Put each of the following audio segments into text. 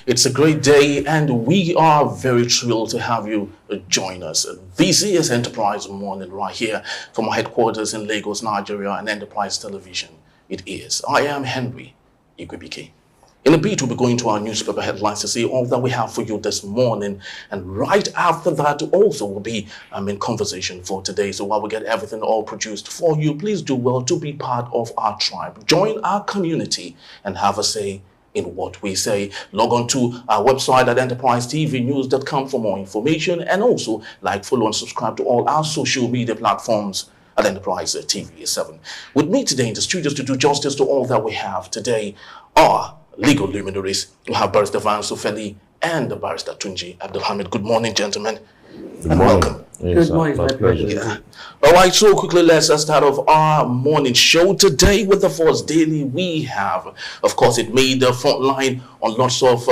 It's a great day, and we are very thrilled to have you join us. This is Enterprise Morning right here from our headquarters in Lagos, Nigeria, and Enterprise Television. It is. I am Henry Igwebike. In a bit, we'll be going to our newspaper headlines to see all that we have for you this morning. And right after that, also will be in conversation for today. So while we get everything all produced for you, please do well to be part of our tribe. Join our community and have a say in what we say. Log on to our website at enterprisetvnews.com for more information. And also like, follow, and subscribe to all our social media platforms at Enterprise TV 7. With me today in the studios to do justice to all that we have today are legal luminaries. We have Barrister Vance Ofeli and the Barrister Tunji Abdulhamid. Good morning, gentlemen. Good morning. Welcome. Yes, Good morning, my pleasure. Yeah. All right, so quickly let's start off our morning show today with the Force Daily. We have, of course, it made the front line on lots of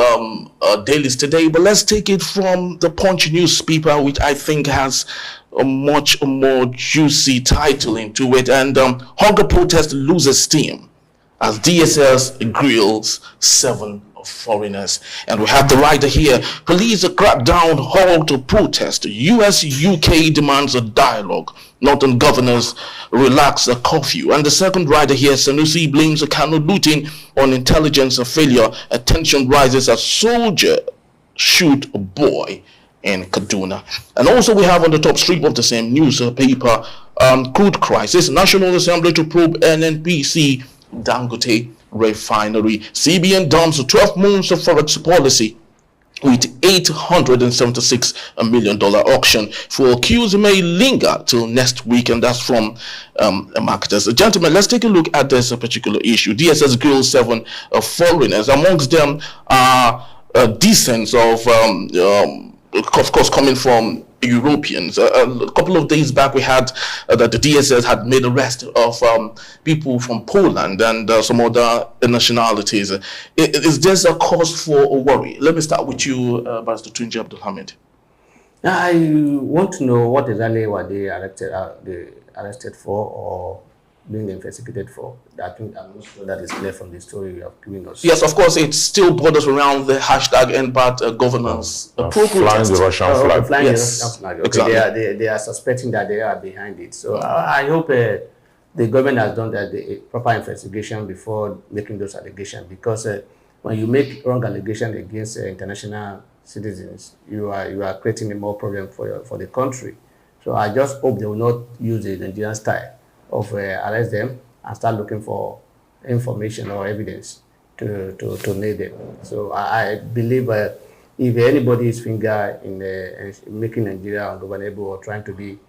dailies today, but let's take it from the Punch newspaper, which I think has a much more juicy title into it. And hunger protest loses steam as DSS grills 7 foreigners. And we have the writer here. Police crackdown halt to protest. US-UK demands a dialogue. Northern governors relax a curfew. And the second writer here, Sanusi blames a Kano looting on intelligence failure. Attention rises as soldier shoot a boy in Kaduna. And also we have on the top strip of the same newspaper, crude crisis. National Assembly to probe NNPC Dangote refinery. CBN dumps 12 months of forex policy with $876 million auction for accused may linger till next week, and that's from marketers. Gentlemen, let's take a look at this particular issue. DSS grills 7 foreigners. Amongst them are descents of course, coming from Europeans. A couple of days back, we had that the DSS had made arrest of people from Poland and some other nationalities. Is this a cause for worry? Let me start with you, Barrister Tunji Abdulhamid. I want to know what exactly were they arrested for or being investigated for. I think I'm not sure that is clear from the story you have given us. Yes, of course, it still borders around the hashtag NPAT governance. Flying the Russian flag. Flying Yes, the Russian flag. Okay, exactly. they are suspecting that they are behind it. So I hope the government has done the proper investigation before making those allegations, because when you make wrong allegations against international citizens, you are creating a more problem for the country. So I just hope they will not use the Nigerian style of arrest them and start looking for information or evidence to nail them. So I believe if anybody's finger in making Nigeria ungovernable or trying to be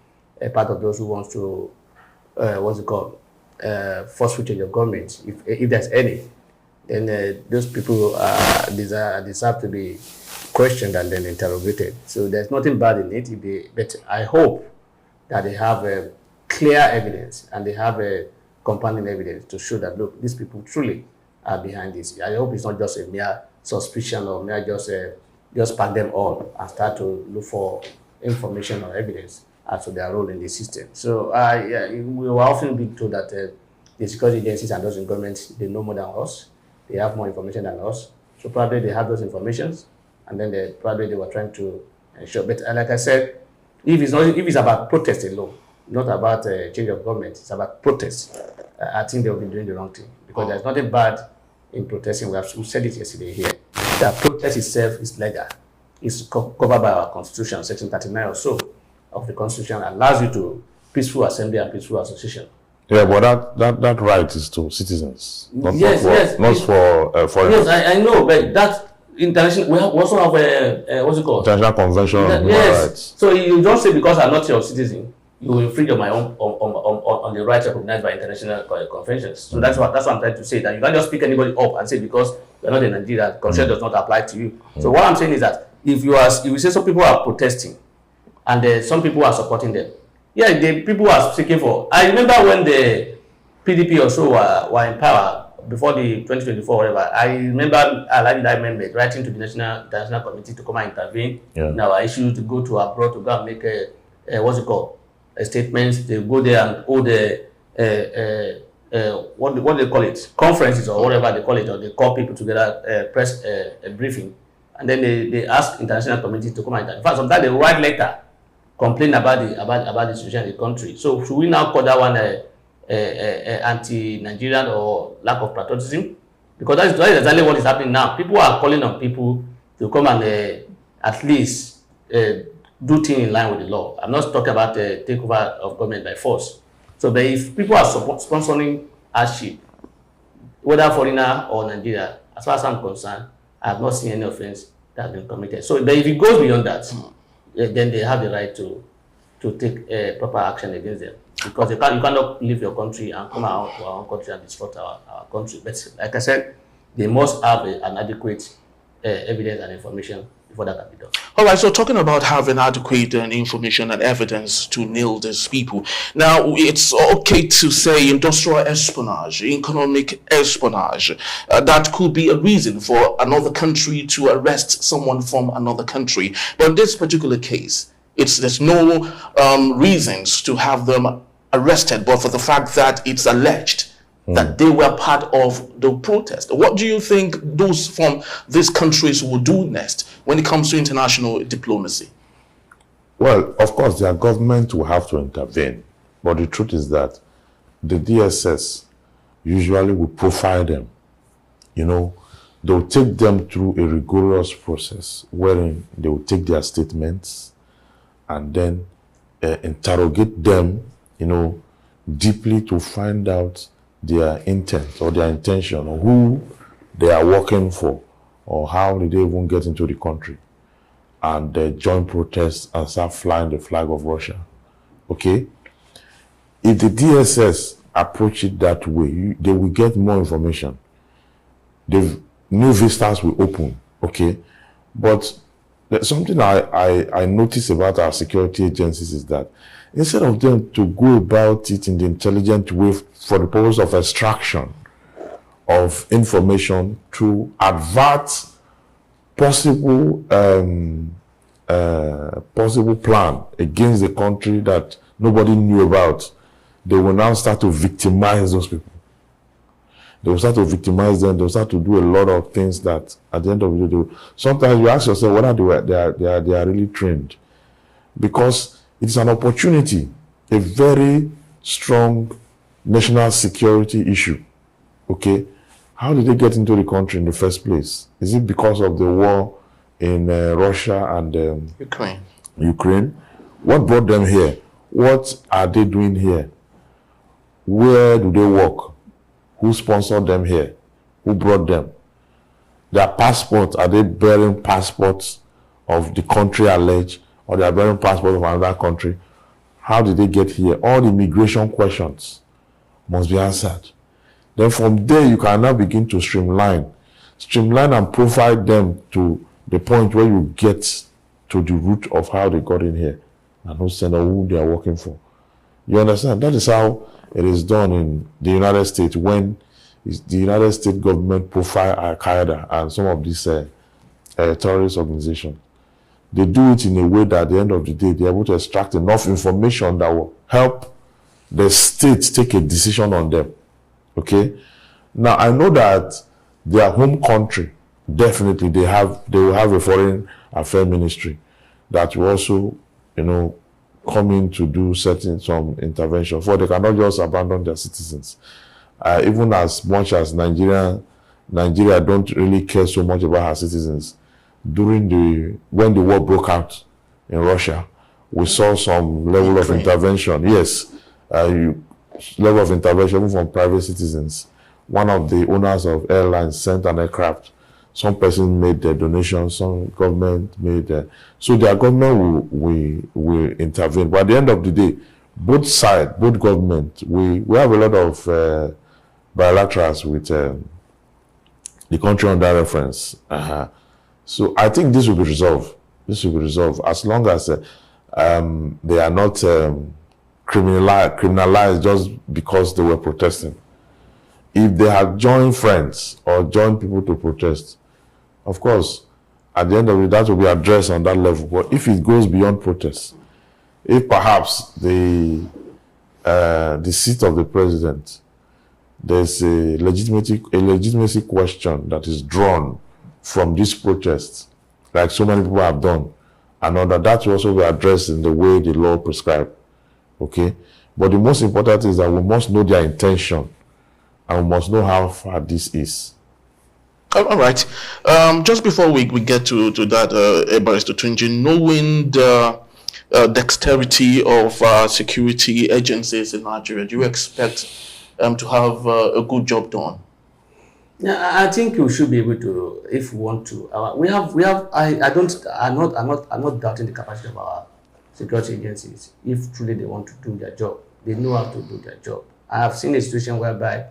a part of those who wants to, forceful change of government, if there's any, then those people deserve to be questioned and then interrogated. So there's nothing bad in it, but I hope that they have clear evidence and they have a compelling evidence to show that, look, these people truly are behind this. I hope it's not just a mere suspicion or mere just pack them all and start to look for information or evidence as to their role in the system. So we will often be told that the security agencies and those in government, they know more than us. They have more information than us. So probably they have those informations, and then they were trying to ensure. But like I said, if it's about protest alone, not about change of government, it's about protest, I think they'll be doing the wrong thing, because there's nothing bad in protesting. We said it yesterday here. The protest itself is legal. It's covered by our constitution, section 39 or so of the constitution, allows you to peaceful assembly and peaceful association. Yeah, but that right is to citizens, not for foreigners. Yes, I know, but that international, we also have what's it called? International Convention on Human Rights. So you don't say because I'm not your citizen, you will infringe on my own on the rights recognized by international conventions. So that's what I'm trying to say, that you can't just pick anybody up and say because you're not in Nigeria, convention does not apply to you. So what I'm saying is that if you say some people are protesting and some people are supporting them, yeah, the people are seeking for. I remember when the PDP or so were in power before the 2024 whatever. I remember Alhaji members writing to the international committee to come and intervene in our issue, to go to abroad to go and make statements. They go there and hold what they call it, conferences or whatever they call it, or they call people together, press a briefing and then they ask international community to come and in fact, sometimes they write letter complain about the situation in the country. So should we now call that one anti-Nigerian or lack of patriotism? Because that is exactly what is happening now. People are calling on people to come and at least do things in line with the law. I'm not talking about takeover of government by force. So, but if people are sponsoring hardship, whether foreigner or Nigeria, as far as I'm concerned, I have not seen any offense that has been committed. So, but if it goes beyond that, then they have the right to take proper action against them. Because you cannot leave your country and come out to our own country and disrupt our country. But like I said, they must have an adequate evidence and information before that can be done. All right, so talking about having adequate information and evidence to nail these people. Now, it's okay to say industrial espionage, economic espionage. That could be a reason for another country to arrest someone from another country. But in this particular case, there's no reasons to have them arrested, but for the fact that it's alleged that they were part of the protest. What do you think those from these countries will do next when it comes to international diplomacy? Well, of course, their government will have to intervene. But the truth is that the DSS usually will profile them. You know, they'll take them through a rigorous process wherein they will take their statements and then interrogate them, you know, deeply to find out their intent or their intention or who they are working for or how did they even get into the country and join protests and start flying the flag of Russia. Okay? If the DSS approach it that way, they will get more information. New vistas will open. Okay? But something I notice about our security agencies is that instead of them to go about it in the intelligent way for the purpose of extraction of information to avert possible plan against the country that nobody knew about, they will now start to victimize those people. They will start to victimize them. They will start to do a lot of things that at the end of the day, sometimes you ask yourself whether they are really trained. Because it's an opportunity, a very strong national security issue. Okay? How did they get into the country in the first place? Is it because of the war in Russia and Ukraine? What brought them here? What are they doing here? Where do they work? Who sponsored them here? Who brought them? Their passports, are they bearing passports of the country alleged, or they are bearing passports of another country? How did they get here? All the immigration questions must be answered. Then from there, you can now begin to streamline and profile them to the point where you get to the root of how they got in here and who they are working for. You understand? That is how it is done in the United States when the United States government profile Al-Qaeda and some of these terrorist organizations. They do it in a way that at the end of the day, they're able to extract enough information that will help the state take a decision on them. Okay? Now, I know that their home country, definitely they will have a foreign affairs ministry that will also, you know, come in to do some intervention. For they cannot just abandon their citizens. Even as much as Nigeria don't really care so much about her citizens. When the war broke out in Russia, we saw some level of intervention. Yes, level of intervention from private citizens. One of the owners of airlines sent an aircraft. Some person made the donation, some government made so their government will intervene. But at the end of the day, both sides, both government, we have a lot of bilaterals with the country under reference. So I think this will be resolved. This will be resolved as long as they are not criminalized just because they were protesting. If they have joined friends or joined people to protest, of course, at the end of it, that will be addressed on that level. But if it goes beyond protest, if perhaps the seat of the president, there's a legitimacy question that is drawn from this protest, like so many people have done. And that will also be addressed in the way the law prescribes. Okay? But the most important is that we must know their intention and we must know how far this is. All right. Just before we get to that, Barrister Tunji, knowing the dexterity of security agencies in Nigeria, do you expect to have a good job done? Yeah, I think we should be able to, if we want to. I'm not doubting the capacity of our security agencies. If truly they want to do their job, they know how to do their job. I have seen a situation whereby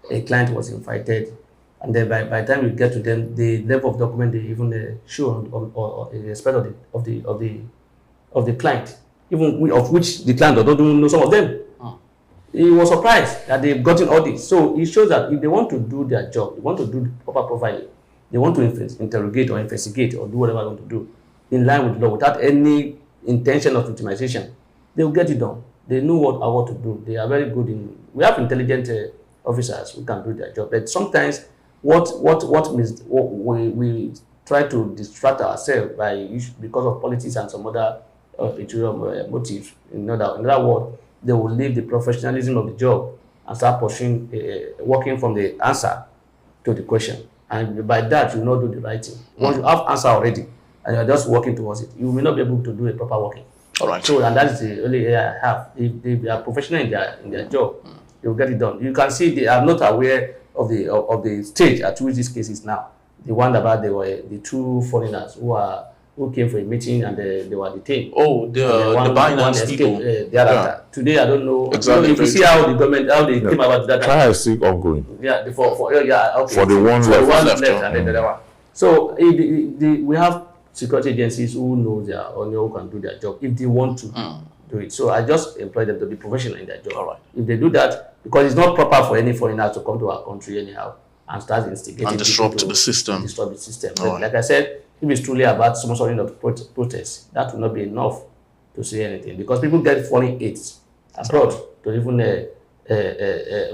a client was invited, and then by the time you get to them, the level of document they even show or in respect of the client, even of which the client don't even know some of them. He was surprised that they've gotten all this. So it shows that if they want to do their job, they want to do proper profiling, they want to interrogate or investigate or do whatever they want to do in line with law without any intention of victimization, they will get it done. They know what to do. They are very good in. We have intelligent officers who can do their job, but sometimes we try to distract ourselves because of politics and some other ulterior motives. In other words, they will leave the professionalism of the job and start pursuing, working from the answer to the question. And by that, you will not do the right thing. Once you have answer already, and you're just working towards it, you may not be able to do a proper working. All right. So, and that is the only area I have. If they are professional in their job, they will get it done. You can see they are not aware of the stage at which this case is now. The one about the two foreigners who came for a meeting and they were detained. Oh, the Binance people. Today, I don't know. Exactly. If you see how the government, how they came about that. Trial is still ongoing. Yeah, okay. For the one left. And then the other one. So we have security agencies who know who can do their job if they want to do it. So I just employ them to be professional in their job. All right. If they do that, because it's not proper for any foreigner to come to our country anyhow and start instigating and disrupt the system. But like I said, if it's truly about sponsoring of protests, that will not be enough to say anything, because people get foreign aids abroad to even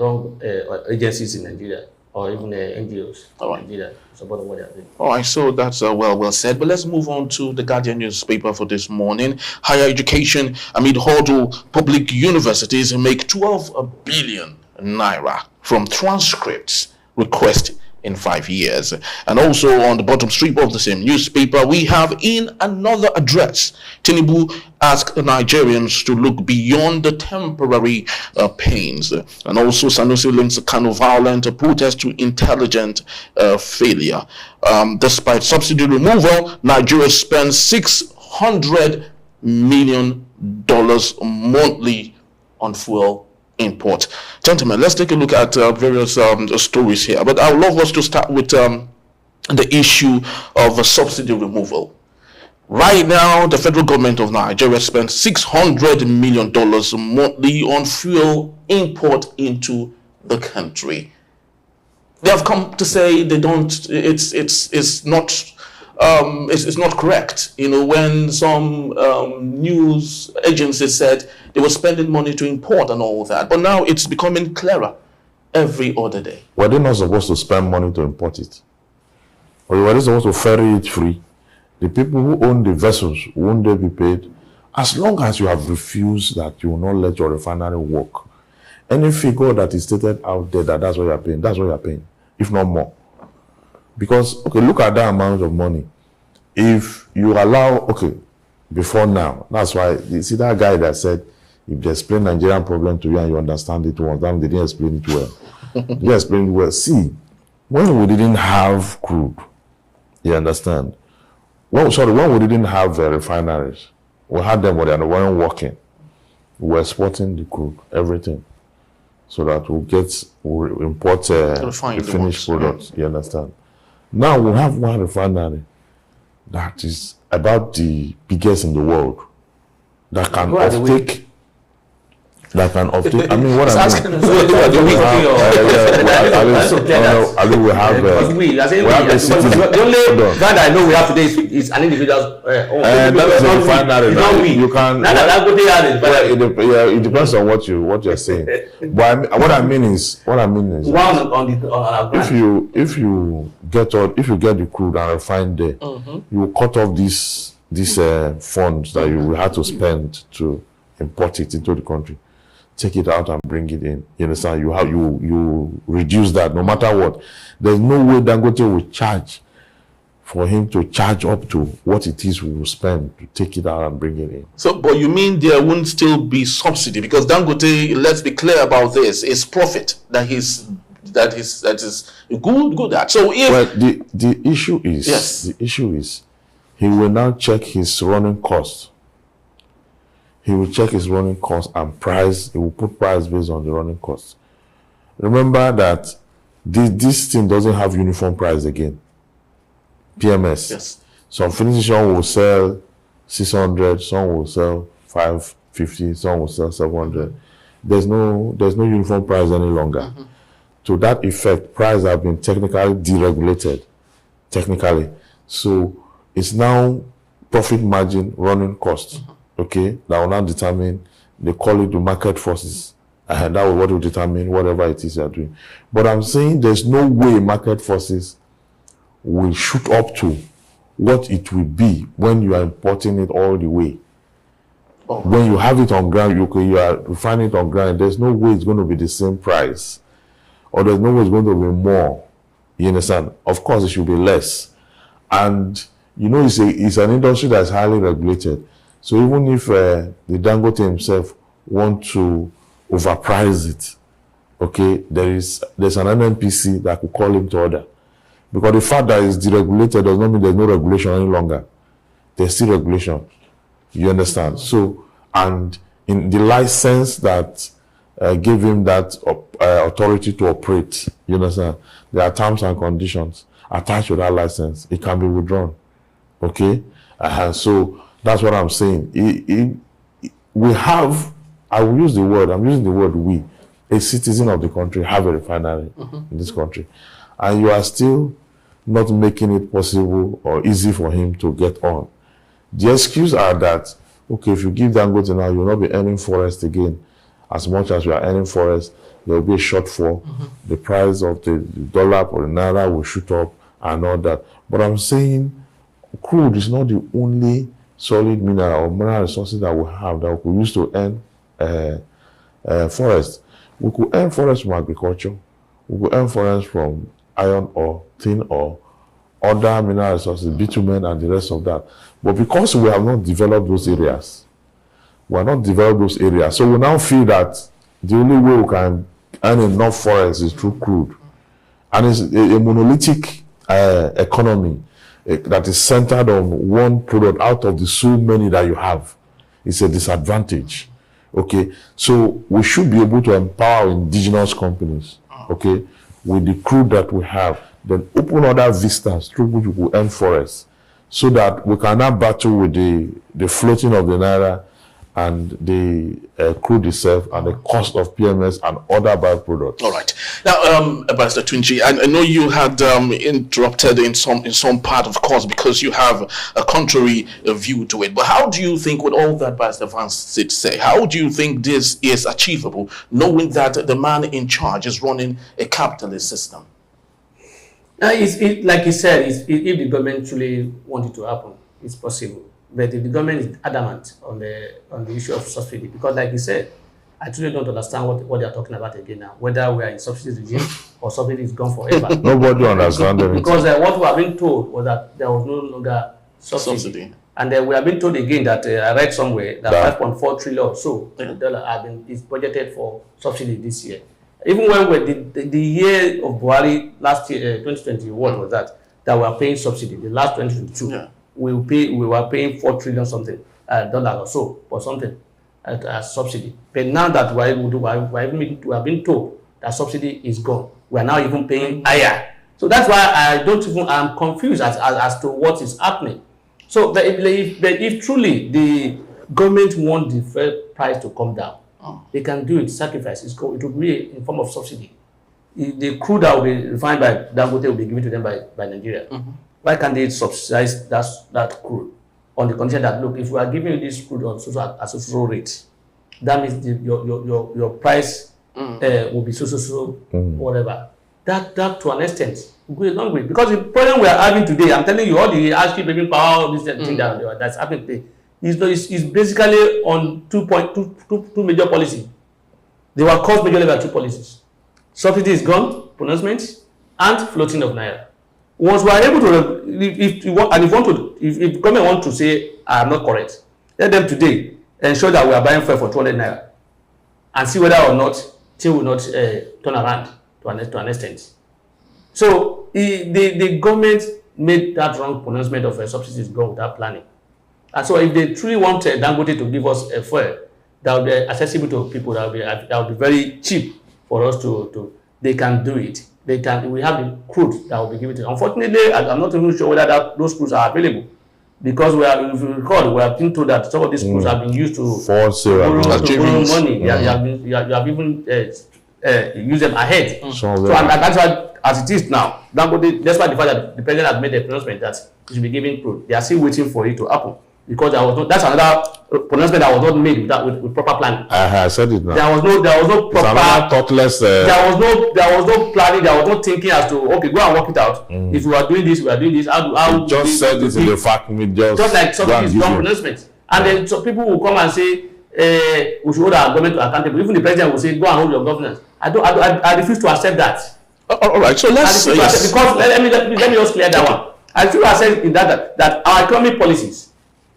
wrong agencies in Nigeria or even NGOs in Nigeria support what they are doing. All right, so that's well said. But let's move on to the Guardian newspaper for this morning. Higher education amid hurdle, public universities make 12 billion naira from transcripts request in 5 years. And also on the bottom strip of the same newspaper, we have in another address, Tinubu asked Nigerians to look beyond the temporary pains. And also Sanusi links a kind of violent protest to intelligent failure. Despite subsidy removal, Nigeria spends $600 million monthly on fuel import. Gentlemen, let's take a look at various stories here, but I would love us to start with the issue of subsidy removal. Right now, the federal government of Nigeria spends $600 million monthly on fuel import into the country. They have come to say they don't. It's not correct. You know, when some news agencies said they were spending money to import and all that, but now it's becoming clearer every other day. Were they not supposed to spend money to import it? Or were they supposed to ferry it free? The people who own the vessels, won't they be paid? As long as you have refused that you will not let your refinery work, any figure that is stated out there that's what you're paying, that's what you're paying, if not more. Because, okay, look at that amount of money. If you allow, okay, before now, that's why, you see that guy that said, if they explain Nigerian problem to you and you understand it once, then they didn't explain it well. They didn't explain it well. See, when we didn't have crude, you understand? When we didn't have refineries, we had them, but they weren't working. We were exporting the crude, everything, so that we'll import the finished product, you understand? Now we have one refinery that is about the biggest in the world that can take that can obtain. I mean, what I asking mean. us what do we have? I mean, we have. Because we, as in we have a citizen. the only brand I know we have today is an individual's own. That is a refinery. Not we. You can. Now that Dangote has it, It depends on what you're saying. But what I mean is, one on if you get the crude and refine there, you cut off these funds that you will have to spend to import it into the country, take it out and bring it in. You understand? You reduce that no matter what. There's no way Dangote will charge for him to charge up to what it is we will spend to take it out and bring it in. So, but you mean there won't still be subsidy because Dangote, let's be clear about this, is profit that is good at. So if the issue is he will now check his running costs. He will check his running costs and price. He will put price based on the running costs. Remember that this thing doesn't have uniform price again. PMS. Yes. Some filling station will sell 600, some will sell 550, some will sell 700. There's no uniform price any longer. To that effect, prices have been technically deregulated. Technically. So it's now profit margin running cost. Okay, that will now determine, they call it the market forces, and that will what will determine whatever it is you are doing. But I'm saying there's no way market forces will shoot up to what it will be when you are importing it all the way. When you have it on ground, you are refining it on ground, there's no way it's going to be the same price, or there's no way it's going to be more. You understand? Of course, it should be less. And you know, it's an industry that's highly regulated. So even if the Dangote himself want to overprice it, okay, there's an NNPC that could call him to order. Because the fact that it's deregulated does not mean there's no regulation any longer. There's still regulation. You understand? So, and in the license that gave him that authority to operate, you understand? There are terms and conditions attached to that license. It can be withdrawn. Okay? So, that's what I'm saying. We have, I'm using the word we, a citizen of the country have a refinery in this country. And you are still not making it possible or easy for him to get on. The excuse are that, okay, if you give Dangote now, you'll not be earning forest again. As much as we are earning forest, there will be a shortfall. The price of the dollar or the naira will shoot up and all that. But I'm saying crude is not the only solid mineral or mineral resources that we have that we could use to earn forest. We could earn forest from agriculture. We could earn forest from iron ore, tin ore, other mineral resources, bitumen and the rest of that. But because we have not developed those areas, so we now feel that the only way we can earn enough forest is through crude. And it's a monolithic economy that is centered on one product out of the so many that you have. It's a disadvantage. Okay, so we should be able to empower indigenous companies, okay, with the crude that we have, then open other vistas through which we will earn forests, so that we can now battle with the floating of the naira and the crude itself and the cost of PMS and other byproducts. All right. Now, Ambassador Tunji, I know you had interrupted in some part, of course, because you have a contrary view to it. But how do you think, with all that Ambassador Vance did say, how do you think this is achievable, knowing that the man in charge is running a capitalist system? Like he said, if the government truly wanted to happen, it's possible. But if the government is adamant on the issue of subsidy, because like he said, I truly don't understand what they are talking about again now, whether we are in subsidy regime or subsidy is gone forever. Nobody understands it. Because what we have been told was that there was no longer subsidy. And we have been told again that I read somewhere that 5.4 trillion or so is budgeted for subsidy this year. Even when the year of Buhari last year, 2020, what was that we are paying subsidy, the last 2022. Yeah. We were paying 4 trillion something dollars or so for something as subsidy. But now that we have been told that subsidy is gone, we are now even paying higher. So that's why I'm confused as to what is happening. So if truly the government wants the fuel price to come down, They can do it, sacrifice. It will be in form of subsidy. The crude that will be refined by Dangote will be given to them by Nigeria. Why can't they subsidize that crude on the condition that, look, if we are giving you this crude on social rate, that means your price will be whatever. That to an extent goes a long way, because the problem we are having today, I'm telling you, all the high-speed baking power, this thing that's happening today is basically on two major policies. They were caused majorly by two policies: subsidy is gone, pronouncement, and floating of naira. Once we are able to, if government want to say I am not correct, let them today ensure that we are buying fuel for 200 naira, and see whether or not things will not turn around to an extent. So the government made that wrong pronouncement of subsidies gone without planning. And so if they truly want Dangote to give us a fuel that will be accessible to people, that will be very cheap for us to they can do it. We have the crude that will be given to them. Unfortunately, I'm not even sure whether those crudes are available, because if you recall, we have been told that some of these crudes have been used to borrow money. You have even used them ahead. So and that's why, as it is now, Dangote, despite the fact that the president has made the pronouncement that it should be given crude, they are still waiting for it to happen, because that's another pronouncement that was not made with proper planning. I said it now. There was no proper thoughtless. There was no planning. There was no thinking as to, okay, go and work it out. If we are doing this, we are doing this. How just said it in the fact me just like something is wrong pronouncement, and then so people will come and say we should hold our government to accountable. Even the president will say, go and hold your governance. I refuse to accept that. All right, so let's because let me just clear that one. I refuse to accept in that our economic policies,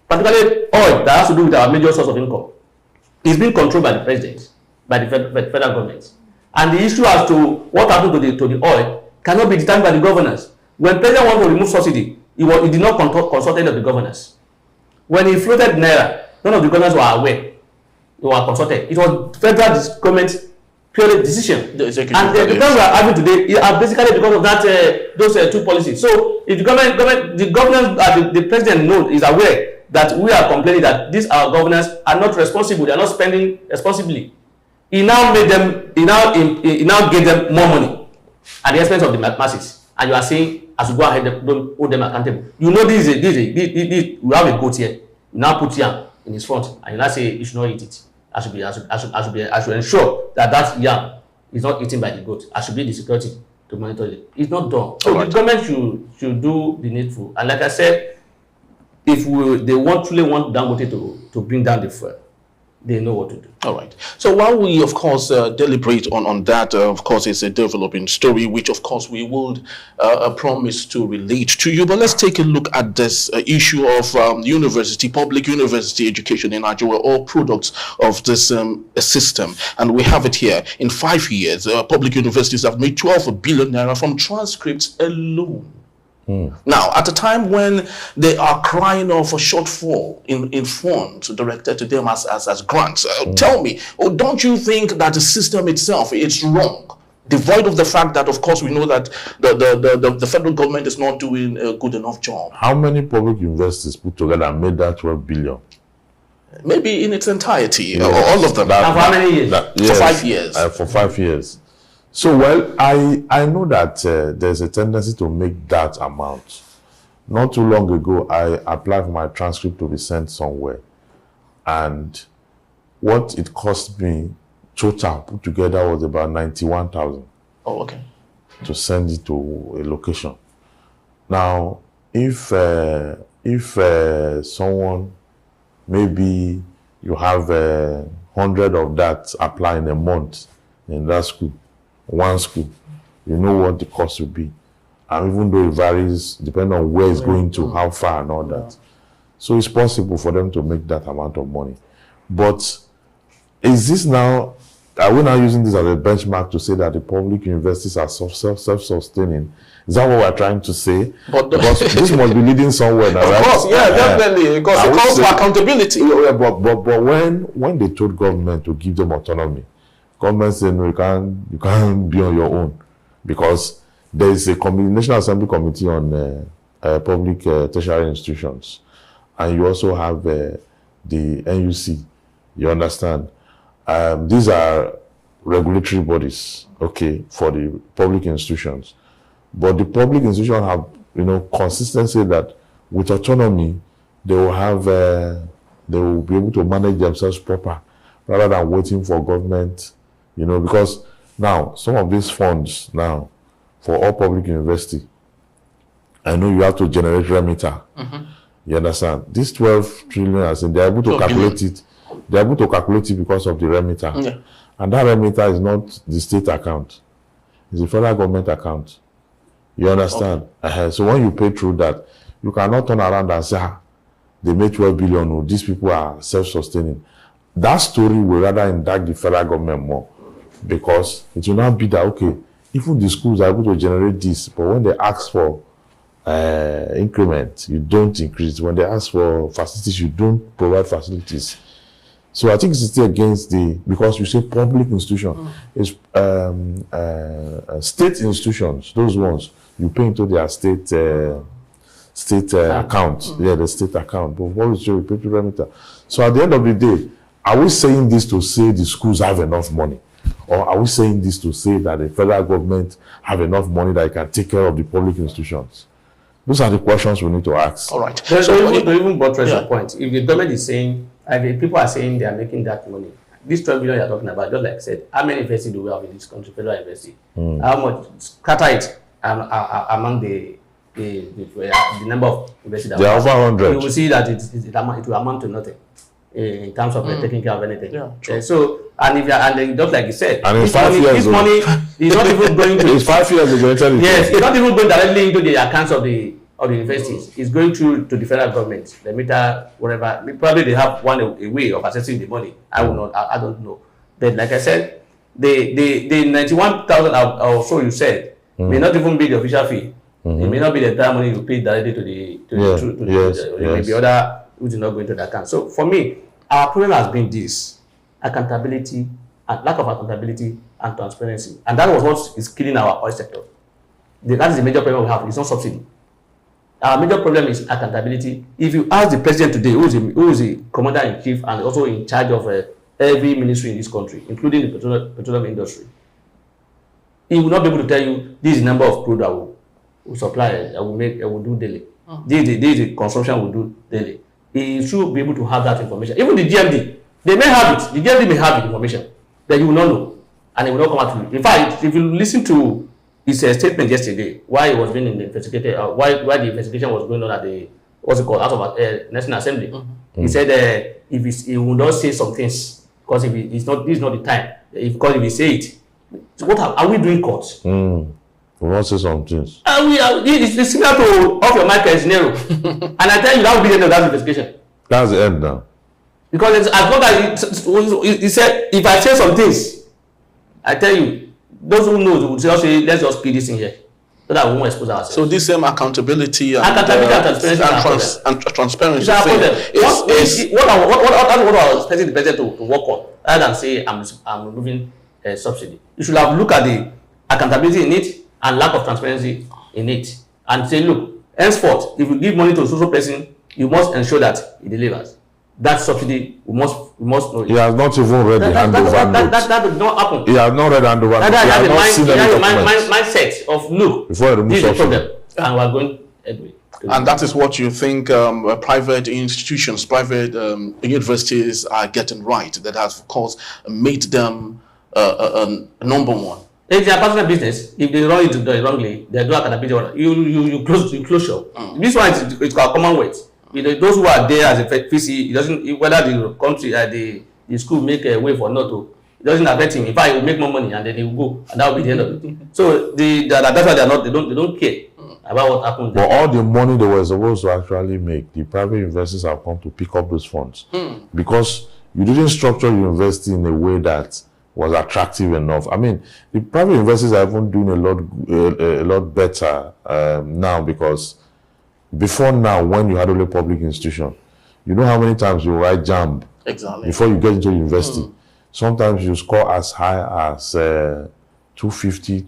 particularly oil, that has to do with our major source of income, is being controlled by the president, by the federal government. And the issue as to what happened to the oil cannot be determined by the governors. When president wanted to remove subsidy, he did not consult any of the governors. When he floated naira, none of the governors were aware. They were consulted. It was federal government purely decision. And the problem we are having today are basically because of that those two policies. So if the government, the president is aware that we are complaining that these our governors are not responsible, they are not spending responsibly. He now made them. He now gave them more money at the expense of the masses. And you are saying, as you go ahead, don't hold them accountable. You know this. We have a goat here. You now put yam in his front, and you now say you should not eat it. I should ensure that yam is not eaten by the goat. I should be the security to monitor it. It's not done. So the government should do the needful. And like I said, if they truly want Dangote to bring down the fuel, they know what to do. All right. So while we, of course, deliberate on that, of course, it's a developing story, which, of course, we would promise to relate to you. But let's take a look at this issue of public university education in Nigeria, all products of this system. And we have it here. In 5 years, public universities have made 12 billion naira from transcripts alone. Now, at a time when they are crying of a shortfall in funds directed to them as grants, tell me, don't you think that the system itself is wrong? Devoid of the fact that, of course, we know that the federal government is not doing a good enough job. How many public universities put together and made that 12 billion? Maybe in its entirety, all of them. For how many years? For 5 years. For 5 years. So, well, I know that there's a tendency to make that amount. Not too long ago, I applied for my transcript to be sent somewhere. And what it cost me, total put together, was about 91,000. Oh, okay. To send it to a location. Now, if someone, maybe you have 100 of that apply in a month in that school, one school, you know what the cost will be. And even though it varies, depending on where it's going to, how far and all that. So it's possible for them to make that amount of money. But is this now, are we now using this as a benchmark to say that the public universities are self-sustaining? Is that what we're trying to say? Because this must be leading somewhere now, right? Of course, yeah, definitely. Because it calls for accountability. Yeah, but when they told government to give them autonomy, government said, no, you can't be on your own, because there is a National Assembly Committee on public tertiary institutions, and you also have the NUC, you understand, these are regulatory bodies, okay, for the public institutions. But the public institutions have, consistency that with autonomy, they will have, they will be able to manage themselves proper rather than waiting for government, because now some of these funds now for all public university, I know you have to generate remitter. You understand? This 12 trillion, as in, they're able to calculate it. They're able to calculate it because of the remitter. Yeah. And that remitter is not the state account. It's the federal government account. You understand? So when you pay through that, you cannot turn around and say, they made 12 billion, oh, these people are self-sustaining. That story will rather indict the federal government more, because it will not be that, okay, even the schools are able to generate this, but when they ask for increment, you don't increase. When they ask for facilities, you don't provide facilities. So I think it's still against because you say public institution, it's state institutions, those ones, you pay into their state account. Yeah, the state account. But what is your pay to remitter? So at the end of the day, are we saying this to say the schools have enough money? Or are we saying this to say that the federal government have enough money that it can take care of the public institutions? Those are the questions we need to ask. All right. So even buttress your point, if the government is saying, if people are saying they are making that money, this 12 billion you're talking about, just like I said, how many universities do we have in this country, federal university? How much, scatter it among the number of universities. There are over 100. You will see that it will amount to nothing in terms of taking care of anything. Yeah, so, and just like you said, and this money is not even going to. It's 5 years ago. Yes, it's not even going directly into the accounts of the universities. It's going through to the federal government, the meter, whatever. Probably they have a way of accessing the money. I don't know. But like I said, the 91,000 or so you said may not even be the official fee. It may not be the entire money you pay directly to the maybe other which is not going to the account. So for me, our problem has been this: accountability and lack of accountability and transparency, and that was what is killing our oil sector. That is the major problem we have. It's not subsidy. Our major problem is accountability. If you ask the president today, who is the commander-in-chief and also in charge of every ministry in this country, including the petroleum industry, he will not be able to tell you this is the number of crude I will supply, I will do daily. This is the consumption we do daily. He should be able to have that information. Even the GMD, they may have it. The GMD may have the information that you will not know, and it will not come out to you. In fact, if you listen to his statement yesterday, why he was being investigated, why the investigation was going on at the out of National Assembly, he said if he will not say some things because this is not the time. Because if he say it, so what are we doing court? We want to say some things. It's similar to off your mic scenario. And I tell you, that will be the end of that investigation. That's the end now. Because as long as he said, if I say some things, I tell you, those who know will just say, let's just put this in here, so that we won't expose ourselves. So this same accountability and transparency what I was expecting the president to work on, rather than say I'm removing subsidy. You should have looked at the accountability in it and lack of transparency in it, and say, look, henceforth, if you give money to a social person, you must ensure that it delivers. That subsidy, we must know it. He has not even read the handover note. That did not happen. He has not read handover note. He has not seen any documents. Mindset of, look, this is the problem, and we are going anyway. And that is what you think private institutions, private universities are getting right. That has, of course, made them number one. It's their personal business. If they run it wrongly, they do accountability. You close shop. This one it's called commonwealth. Those who are there as a PC, it doesn't, whether the country, the school make a way for not to, it doesn't affect him. In fact, he will make more money and then he will go, and that will be the end of it. So that's why they don't care about what happened. But all the money they were supposed to actually make, the private investors have come to pick up those funds because you didn't structure your university in a way that was attractive enough. I mean, the private investors are even doing a lot better now, because before now, when you had only public institution, you know how many times you write JAMB before you get into university. Sometimes you score as high as 250,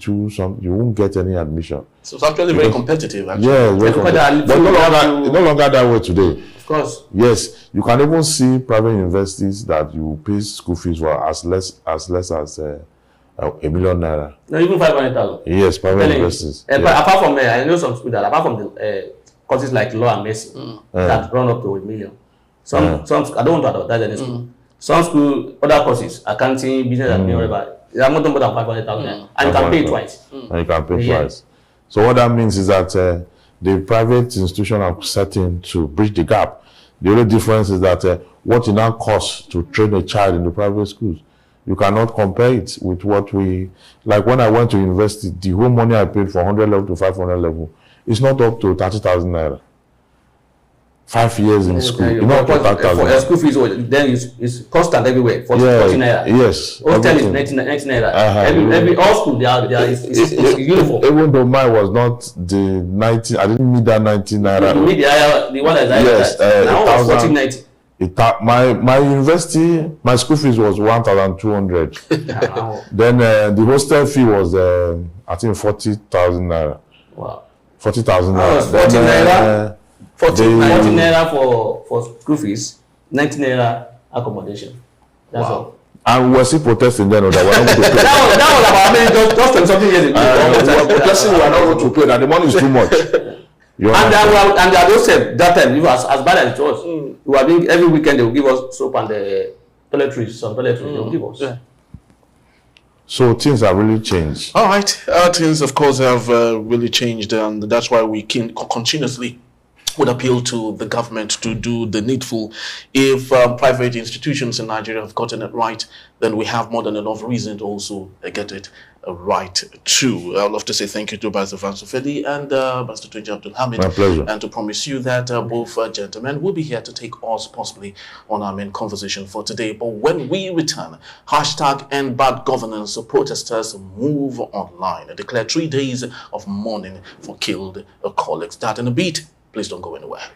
you won't get any admission. So it's actually very competitive. Actually. Yeah, very competitive. But no longer that way today. Of course. Yes, you can even see private universities that you pay school fees for as less as ₦1 million. No, even 500,000. Yes, private universities. But apart from I know some schools that apart from the courses like law and medicine that run up to $1 million. Some I don't want to advertise any school. Some school other courses, accounting, business admin, whatever, they are not more than 500,000, and you can pay twice. And you can pay twice. So what that means is that the private institution are setting to bridge the gap. The only difference is that what it now costs to train a child in the private schools, you cannot compare it with what we, like when I went to university, the whole money I paid from 100 level to 500 level, it's not up to 30,000 naira. 5 years in school, you know, for school fees, then it's constant everywhere. 40 naira. Yes. All time is 19 naira. Every all school it's uniform. Even though mine was not the 19, I didn't need that 19 naira. You need the one that's higher. Yes, now was 1490. My university, my school fees was 1,200. Then the hostel fee was I think 40,000 naira. Wow. 40,000 naira. 40 naira. 40 naira for school fees, 19 naira accommodation. That's all. And we were still protesting then. That was about just something years ago. We were protesting. We were not going to pay. That the money is too much. And there those that time, as bad as it was, we were being, every weekend they will give us soap and the toiletries, some toiletries they will give us. Yeah. So things have really changed. All right, things of course have really changed, and that's why we can continuously would appeal to the government to do the needful. If private institutions in Nigeria have gotten it right, then we have more than enough reason to also get it right too. I'd love to say thank you to Pastor Francis Feli and Pastor Tunji Abdul Hamid. My pleasure. And to promise you that both gentlemen will be here to take us possibly on our main conversation for today. But when we return, #End Bad Governance, protesters move online and declare 3 days of mourning for killed colleagues. That in a beat. Please don't go anywhere.